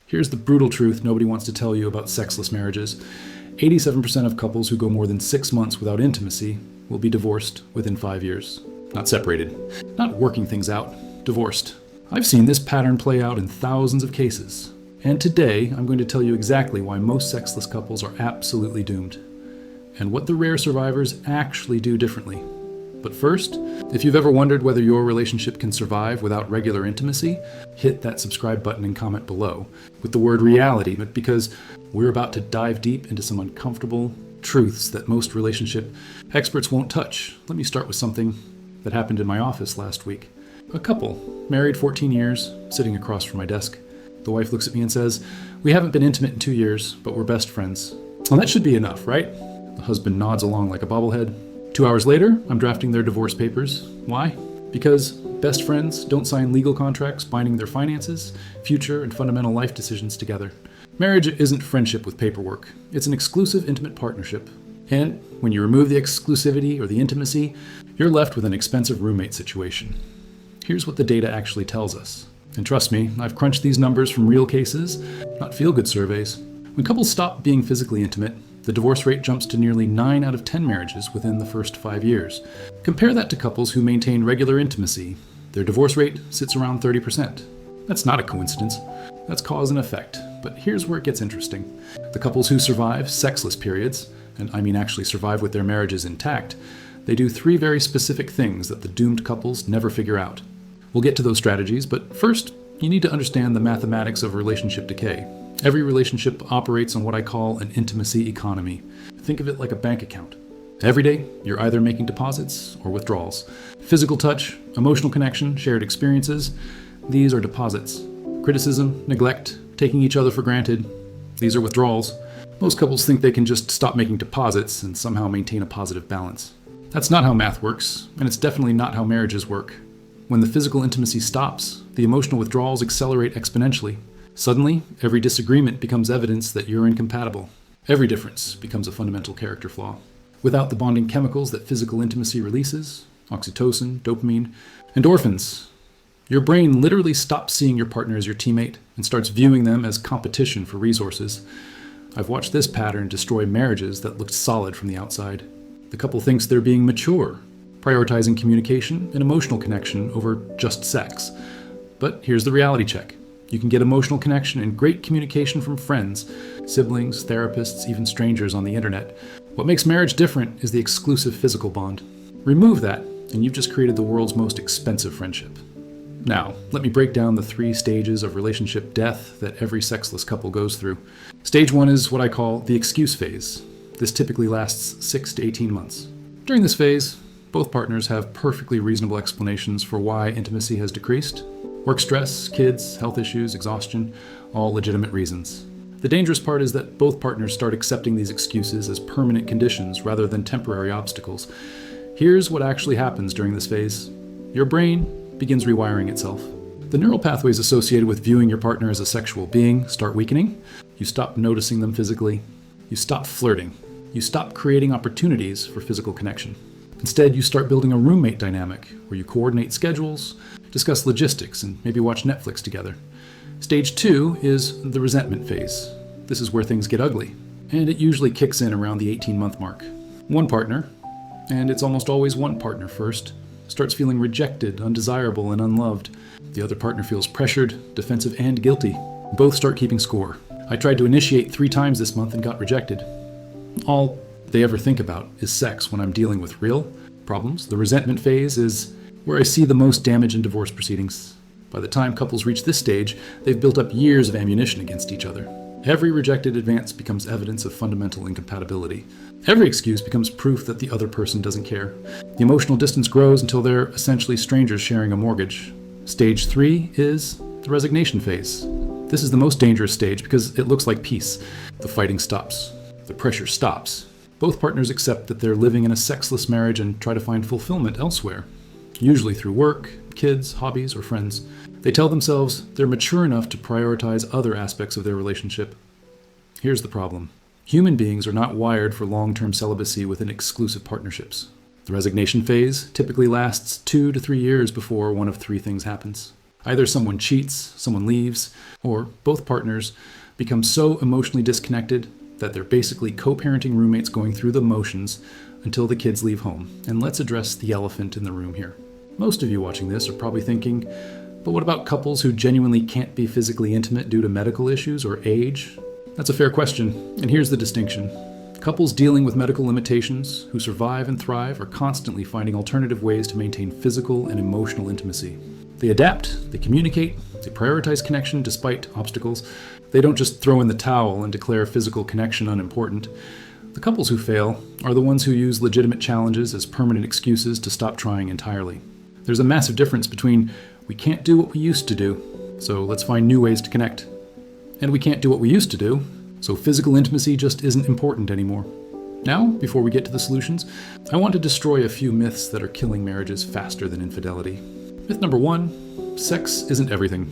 Here's the brutal truth nobody wants to tell you about sexless marriages. 87% of couples who go more than 6 months without intimacy will be divorced within 5 years. Not separated, not working things out, divorced. I've seen this pattern play out in thousands of cases. And today, I'm going to tell you exactly why most sexless couples are absolutely doomed, and what the rare survivors actually do differently. But first, if you've ever wondered whether your relationship can survive without regular intimacy, hit that subscribe button and comment below with the word reality, but because we're about to dive deep into some uncomfortable truths that most relationship experts won't touch. Let me start with something that happened in my office last week. A couple, married 14 years, sitting across from my desk. The wife looks at me and says, "We haven't been intimate in 2 years, but we're best friends." Well, that should be enough, right? The husband nods along like a bobblehead. 2 hours later, I'm drafting their divorce papers. Why? Because best friends don't sign legal contracts binding their finances, future, and fundamental life decisions together. Marriage isn't friendship with paperwork. It's an exclusive, intimate partnership. And when you remove the exclusivity or the intimacy, you're left with an expensive roommate situation. Here's what the data actually tells us. And trust me, I've crunched these numbers from real cases, not feel-good surveys. When couples stop being physically intimate, the divorce rate jumps to nearly 9 out of 10 marriages within the first 5 years. Compare that to couples who maintain regular intimacy. Their divorce rate sits around 30%. That's not a coincidence. That's cause and effect. But here's where it gets interesting. The couples who survive sexless periods, and I mean actually survive with their marriages intact, they do 3 very specific things that the doomed couples never figure out. We'll get to those strategies, but first, you need to understand the mathematics of relationship decay. Every relationship operates on what I call an intimacy economy. Think of it like a bank account. Every day, you're either making deposits or withdrawals. Physical touch, emotional connection, shared experiences, these are deposits. Criticism, neglect, taking each other for granted, these are withdrawals. Most couples think they can just stop making deposits and somehow maintain a positive balance. That's not how math works, and it's definitely not how marriages work. When the physical intimacy stops, the emotional withdrawals accelerate exponentially. Suddenly, every disagreement becomes evidence that you're incompatible. Every difference becomes a fundamental character flaw. Without the bonding chemicals that physical intimacy releases, oxytocin, dopamine, endorphins, your brain literally stops seeing your partner as your teammate and starts viewing them as competition for resources. I've watched this pattern destroy marriages that looked solid from the outside. The couple thinks they're being mature, prioritizing communication and emotional connection over just sex. But here's the reality check. You can get emotional connection and great communication from friends, siblings, therapists, even strangers on the internet. What makes marriage different is the exclusive physical bond. Remove that, and you've just created the world's most expensive friendship. Now, let me break down the 3 stages of relationship death that every sexless couple goes through. Stage 1 is what I call the excuse phase. This typically lasts 6 to 18 months. During this phase, both partners have perfectly reasonable explanations for why intimacy has decreased. Work stress, kids, health issues, exhaustion, all legitimate reasons. The dangerous part is that both partners start accepting these excuses as permanent conditions rather than temporary obstacles. Here's what actually happens during this phase. Your brain begins rewiring itself. The neural pathways associated with viewing your partner as a sexual being start weakening. You stop noticing them physically. You stop flirting. You stop creating opportunities for physical connection. Instead, you start building a roommate dynamic where you coordinate schedules, discuss logistics, and maybe watch Netflix together. Stage 2 is the resentment phase. This is where things get ugly, and it usually kicks in around the 18-month mark. One partner, and it's almost always one partner first, starts feeling rejected, undesirable, and unloved. The other partner feels pressured, defensive, and guilty. Both start keeping score. I tried to initiate 3 times this month and got rejected. All they ever think about is sex when I'm dealing with real problems. The resentment phase is where I see the most damage in divorce proceedings. By the time couples reach this stage, they've built up years of ammunition against each other. Every rejected advance becomes evidence of fundamental incompatibility. Every excuse becomes proof that the other person doesn't care. The emotional distance grows until they're essentially strangers sharing a mortgage. Stage 3 is the resignation phase. This is the most dangerous stage because it looks like peace. The fighting stops. The pressure stops. Both partners accept that they're living in a sexless marriage and try to find fulfillment elsewhere, usually through work, kids, hobbies, or friends. They tell themselves they're mature enough to prioritize other aspects of their relationship. Here's the problem. Human beings are not wired for long-term celibacy within exclusive partnerships. The resignation phase typically lasts 2 to 3 years before one of 3 things happens. Either someone cheats, someone leaves, or both partners become so emotionally disconnected that they're basically co-parenting roommates going through the motions until the kids leave home. And let's address the elephant in the room here. Most of you watching this are probably thinking, but what about couples who genuinely can't be physically intimate due to medical issues or age? That's a fair question, and here's the distinction. Couples dealing with medical limitations who survive and thrive are constantly finding alternative ways to maintain physical and emotional intimacy. They adapt, they communicate, they prioritize connection despite obstacles. They don't just throw in the towel and declare physical connection unimportant. The couples who fail are the ones who use legitimate challenges as permanent excuses to stop trying entirely. There's a massive difference between we can't do what we used to do, so let's find new ways to connect. And we can't do what we used to do, so physical intimacy just isn't important anymore. Now, before we get to the solutions, I want to destroy a few myths that are killing marriages faster than infidelity. Myth number 1, sex isn't everything.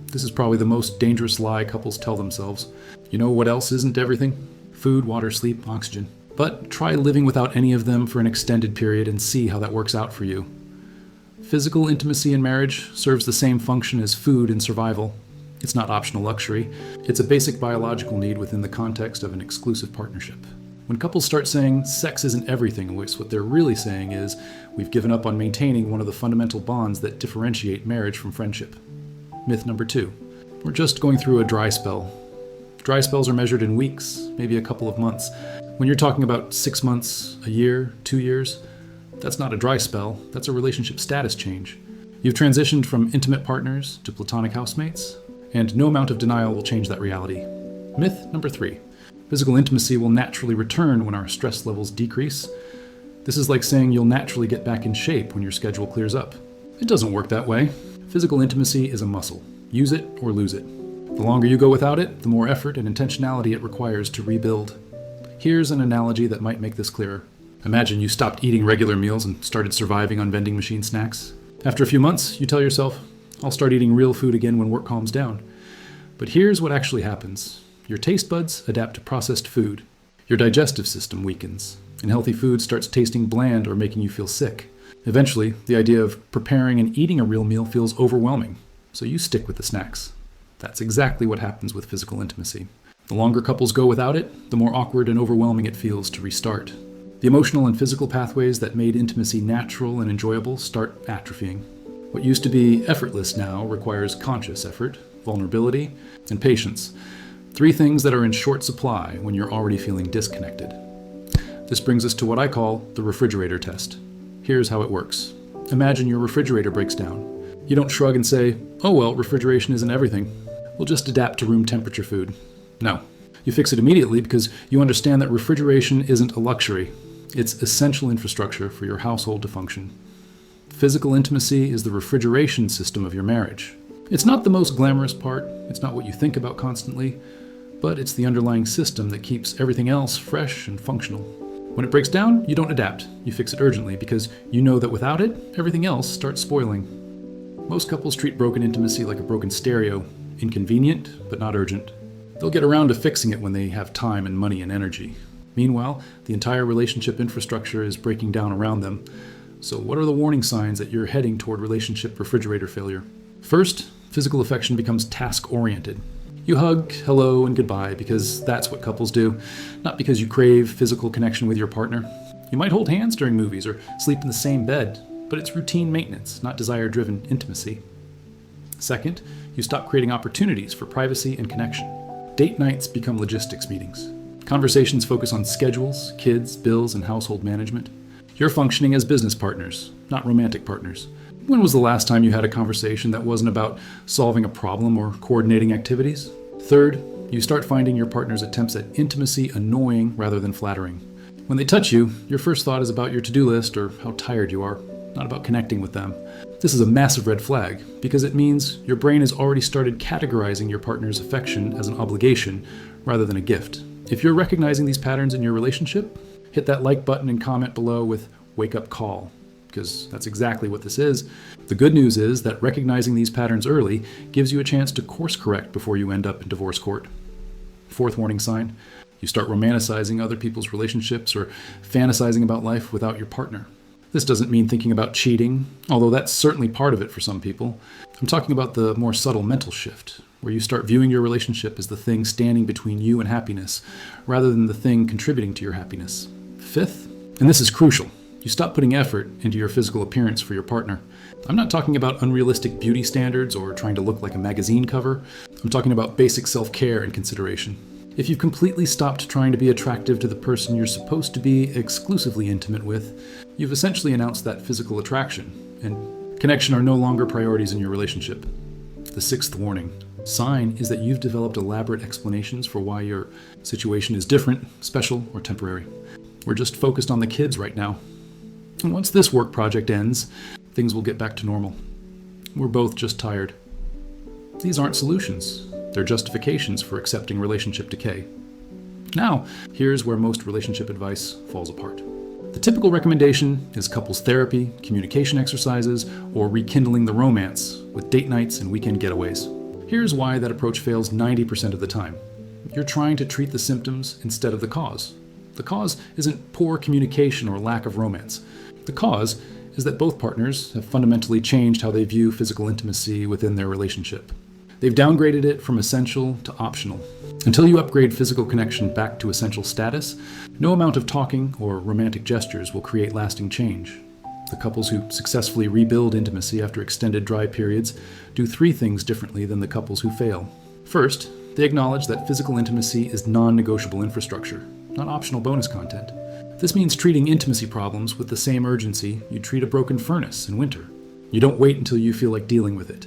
This is probably the most dangerous lie couples tell themselves. You know what else isn't everything? Food, water, sleep, oxygen. But try living without any of them for an extended period and see how that works out for you. Physical intimacy in marriage serves the same function as food in survival. It's not optional luxury. It's a basic biological need within the context of an exclusive partnership. When couples start saying sex isn't everything, what they're really saying is we've given up on maintaining one of the fundamental bonds that differentiate marriage from friendship. Myth number 2. We're just going through a dry spell. Dry spells are measured in weeks, maybe a couple of months. When you're talking about 6 months, a year, 2 years, that's not a dry spell, that's a relationship status change. You've transitioned from intimate partners to platonic housemates, and no amount of denial will change that reality. Myth number 3. Physical intimacy will naturally return when our stress levels decrease. This is like saying you'll naturally get back in shape when your schedule clears up. It doesn't work that way. Physical intimacy is a muscle. Use it or lose it. The longer you go without it, the more effort and intentionality it requires to rebuild. Here's an analogy that might make this clearer. Imagine you stopped eating regular meals and started surviving on vending machine snacks. After a few months, you tell yourself, I'll start eating real food again when work calms down. But here's what actually happens. Your taste buds adapt to processed food. Your digestive system weakens, and healthy food starts tasting bland or making you feel sick. Eventually, the idea of preparing and eating a real meal feels overwhelming, so you stick with the snacks. That's exactly what happens with physical intimacy. The longer couples go without it, the more awkward and overwhelming it feels to restart. The emotional and physical pathways that made intimacy natural and enjoyable start atrophying. What used to be effortless now requires conscious effort, vulnerability, and patience. 3 things that are in short supply when you're already feeling disconnected. This brings us to what I call the refrigerator test. Here's how it works. Imagine your refrigerator breaks down. You don't shrug and say, oh well, refrigeration isn't everything. We'll just adapt to room temperature food. No. You fix it immediately because you understand that refrigeration isn't a luxury. It's essential infrastructure for your household to function. Physical intimacy is the refrigeration system of your marriage. It's not the most glamorous part, it's not what you think about constantly, but it's the underlying system that keeps everything else fresh and functional. When it breaks down, you don't adapt, you fix it urgently because you know that without it, everything else starts spoiling. Most couples treat broken intimacy like a broken stereo, inconvenient but not urgent. They'll get around to fixing it when they have time and money and energy. Meanwhile, the entire relationship infrastructure is breaking down around them. So what are the warning signs that you're heading toward relationship refrigerator failure? First, physical affection becomes task-oriented. You hug, hello, and goodbye because that's what couples do, not because you crave physical connection with your partner. You might hold hands during movies or sleep in the same bed, but it's routine maintenance, not desire-driven intimacy. Second, you stop creating opportunities for privacy and connection. Date nights become logistics meetings. Conversations focus on schedules, kids, bills, and household management. You're functioning as business partners, not romantic partners. When was the last time you had a conversation that wasn't about solving a problem or coordinating activities? Third, you start finding your partner's attempts at intimacy annoying rather than flattering. When they touch you, your first thought is about your to-do list or how tired you are, not about connecting with them. This is a massive red flag because it means your brain has already started categorizing your partner's affection as an obligation rather than a gift. If you're recognizing these patterns in your relationship, hit that like button and comment below with "wake up call," because that's exactly what this is. The good news is that recognizing these patterns early gives you a chance to course correct before you end up in divorce court. Fourth warning sign, you start romanticizing other people's relationships or fantasizing about life without your partner. This doesn't mean thinking about cheating, although that's certainly part of it for some people. I'm talking about the more subtle mental shift, where you start viewing your relationship as the thing standing between you and happiness, rather than the thing contributing to your happiness. Fifth, and this is crucial, you stop putting effort into your physical appearance for your partner. I'm not talking about unrealistic beauty standards or trying to look like a magazine cover. I'm talking about basic self-care and consideration. If you've completely stopped trying to be attractive to the person you're supposed to be exclusively intimate with, you've essentially announced that physical attraction and connection are no longer priorities in your relationship. The sixth warning sign is that you've developed elaborate explanations for why your situation is different, special, or temporary. We're just focused on the kids right now. And once this work project ends, things will get back to normal. We're both just tired. These aren't solutions. They're justifications for accepting relationship decay. Now, here's where most relationship advice falls apart. The typical recommendation is couples therapy, communication exercises, or rekindling the romance with date nights and weekend getaways. Here's why that approach fails 90% of the time. You're trying to treat the symptoms instead of the cause. The cause isn't poor communication or lack of romance. The cause is that both partners have fundamentally changed how they view physical intimacy within their relationship. They've downgraded it from essential to optional. Until you upgrade physical connection back to essential status, no amount of talking or romantic gestures will create lasting change. The couples who successfully rebuild intimacy after extended dry periods do three things differently than the couples who fail. First, they acknowledge that physical intimacy is non-negotiable infrastructure, not optional bonus content. This means treating intimacy problems with the same urgency you treat a broken furnace in winter. You don't wait until you feel like dealing with it.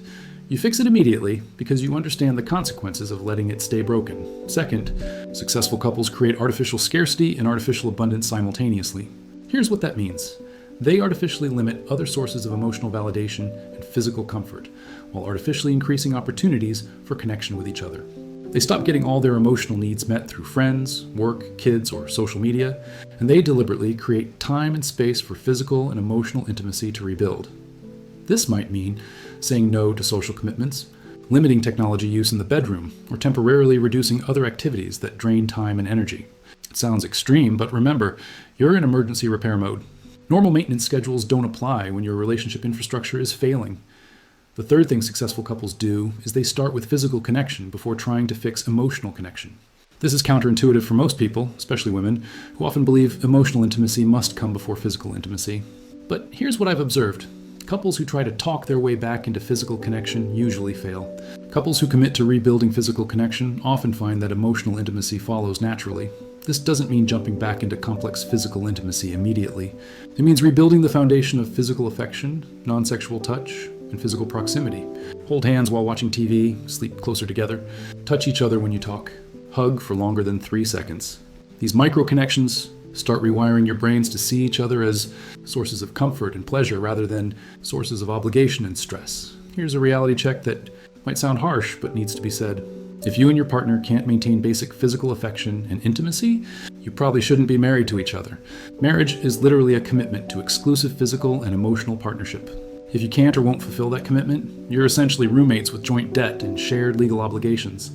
You fix it immediately because you understand the consequences of letting it stay broken. Second, successful couples create artificial scarcity and artificial abundance simultaneously. Here's what that means. They artificially limit other sources of emotional validation and physical comfort, while artificially increasing opportunities for connection with each other. They stop getting all their emotional needs met through friends, work, kids, or social media, and they deliberately create time and space for physical and emotional intimacy to rebuild. This might mean saying no to social commitments, limiting technology use in the bedroom, or temporarily reducing other activities that drain time and energy. It sounds extreme, but remember, you're in emergency repair mode. Normal maintenance schedules don't apply when your relationship infrastructure is failing. The third thing successful couples do is they start with physical connection before trying to fix emotional connection. This is counterintuitive for most people, especially women, who often believe emotional intimacy must come before physical intimacy. But here's what I've observed. Couples who try to talk their way back into physical connection usually fail. Couples who commit to rebuilding physical connection often find that emotional intimacy follows naturally. This doesn't mean jumping back into complex physical intimacy immediately. It means rebuilding the foundation of physical affection, non-sexual touch, and physical proximity. Hold hands while watching TV, sleep closer together, touch each other when you talk, hug for longer than 3 seconds. These micro-connections start rewiring your brains to see each other as sources of comfort and pleasure rather than sources of obligation and stress. Here's a reality check that might sound harsh, but needs to be said. If you and your partner can't maintain basic physical affection and intimacy, you probably shouldn't be married to each other. Marriage is literally a commitment to exclusive physical and emotional partnership. If you can't or won't fulfill that commitment, you're essentially roommates with joint debt and shared legal obligations.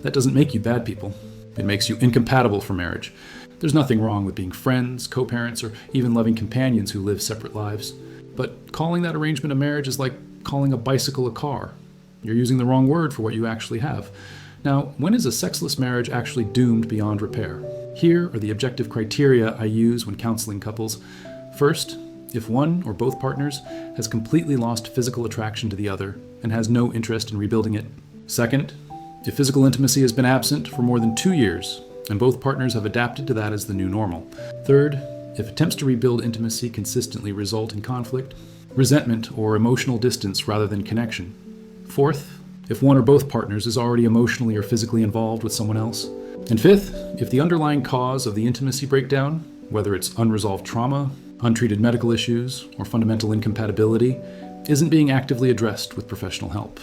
That doesn't make you bad people. It makes you incompatible for marriage. There's nothing wrong with being friends, co-parents, or even loving companions who live separate lives. But calling that arrangement a marriage is like calling a bicycle a car. You're using the wrong word for what you actually have. Now, when is a sexless marriage actually doomed beyond repair? Here are the objective criteria I use when counseling couples. First, if one or both partners has completely lost physical attraction to the other and has no interest in rebuilding it. Second, if physical intimacy has been absent for more than 2 years, and both partners have adapted to that as the new normal. Third, if attempts to rebuild intimacy consistently result in conflict, resentment, or emotional distance rather than connection. Fourth, if one or both partners is already emotionally or physically involved with someone else. And fifth, if the underlying cause of the intimacy breakdown, whether it's unresolved trauma, untreated medical issues, or fundamental incompatibility, isn't being actively addressed with professional help.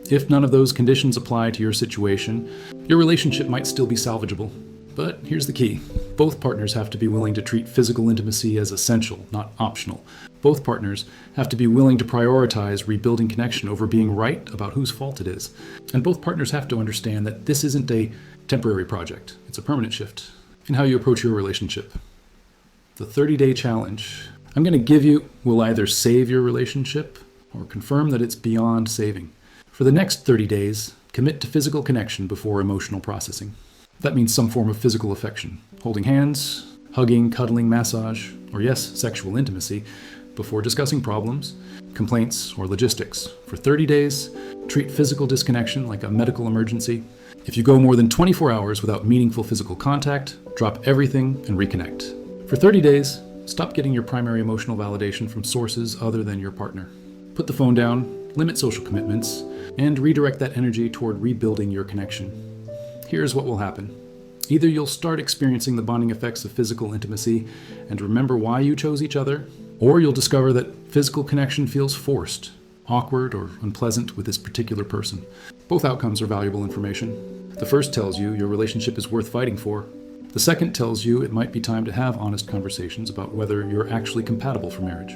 If none of those conditions apply to your situation, your relationship might still be salvageable. But here's the key. Both partners have to be willing to treat physical intimacy as essential, not optional. Both partners have to be willing to prioritize rebuilding connection over being right about whose fault it is. And both partners have to understand that this isn't a temporary project. It's a permanent shift in how you approach your relationship. The 30-day challenge. I'm going to give you will either save your relationship or confirm that it's beyond saving. For the next 30 days, commit to physical connection before emotional processing. That means some form of physical affection, holding hands, hugging, cuddling, massage, or yes, sexual intimacy, before discussing problems, complaints, or logistics. For 30 days, treat physical disconnection like a medical emergency. If you go more than 24 hours without meaningful physical contact, drop everything and reconnect. For 30 days, stop getting your primary emotional validation from sources other than your partner. Put the phone down, limit social commitments, and redirect that energy toward rebuilding your connection. Here's what will happen. Either you'll start experiencing the bonding effects of physical intimacy and remember why you chose each other, or you'll discover that physical connection feels forced, awkward, or unpleasant with this particular person. Both outcomes are valuable information. The first tells you your relationship is worth fighting for. The second tells you it might be time to have honest conversations about whether you're actually compatible for marriage.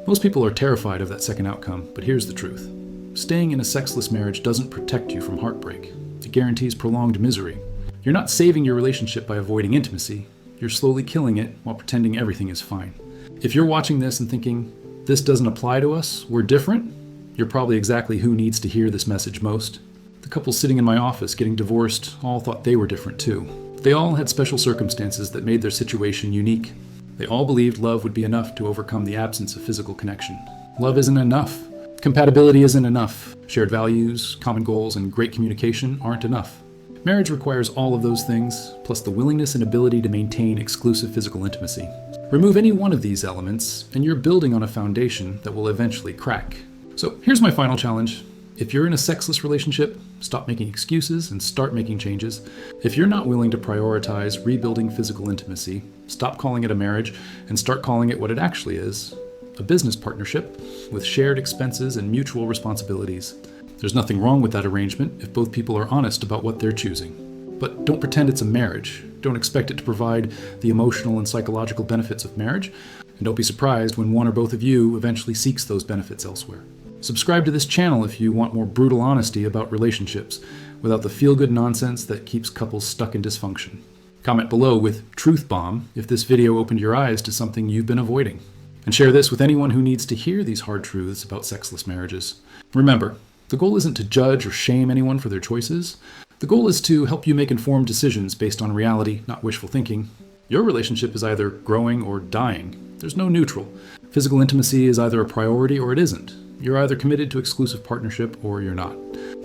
Most people are terrified of that second outcome, but here's the truth. Staying in a sexless marriage doesn't protect you from heartbreak. It guarantees prolonged misery. You're not saving your relationship by avoiding intimacy. You're slowly killing it while pretending everything is fine. If you're watching this and thinking, this doesn't apply to us, we're different, you're probably exactly who needs to hear this message most. The couple sitting in my office getting divorced all thought they were different too. They all had special circumstances that made their situation unique. They all believed love would be enough to overcome the absence of physical connection. Love isn't enough. Compatibility isn't enough. Shared values, common goals, and great communication aren't enough. Marriage requires all of those things, plus the willingness and ability to maintain exclusive physical intimacy. Remove any one of these elements, and you're building on a foundation that will eventually crack. So here's my final challenge. If you're in a sexless relationship, stop making excuses and start making changes. If you're not willing to prioritize rebuilding physical intimacy, stop calling it a marriage and start calling it what it actually is, a business partnership with shared expenses and mutual responsibilities. There's nothing wrong with that arrangement if both people are honest about what they're choosing. But don't pretend it's a marriage. Don't expect it to provide the emotional and psychological benefits of marriage, and don't be surprised when one or both of you eventually seeks those benefits elsewhere. Subscribe to this channel if you want more brutal honesty about relationships, without the feel-good nonsense that keeps couples stuck in dysfunction. Comment below with Truth Bomb if this video opened your eyes to something you've been avoiding. And share this with anyone who needs to hear these hard truths about sexless marriages. Remember, the goal isn't to judge or shame anyone for their choices. The goal is to help you make informed decisions based on reality, not wishful thinking. Your relationship is either growing or dying. There's no neutral. Physical intimacy is either a priority or it isn't. You're either committed to exclusive partnership or you're not.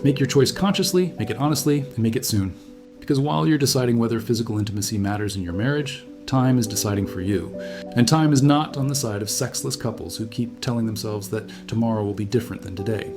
Make your choice consciously, make it honestly, and make it soon. Because while you're deciding whether physical intimacy matters in your marriage, time is deciding for you. And time is not on the side of sexless couples who keep telling themselves that tomorrow will be different than today.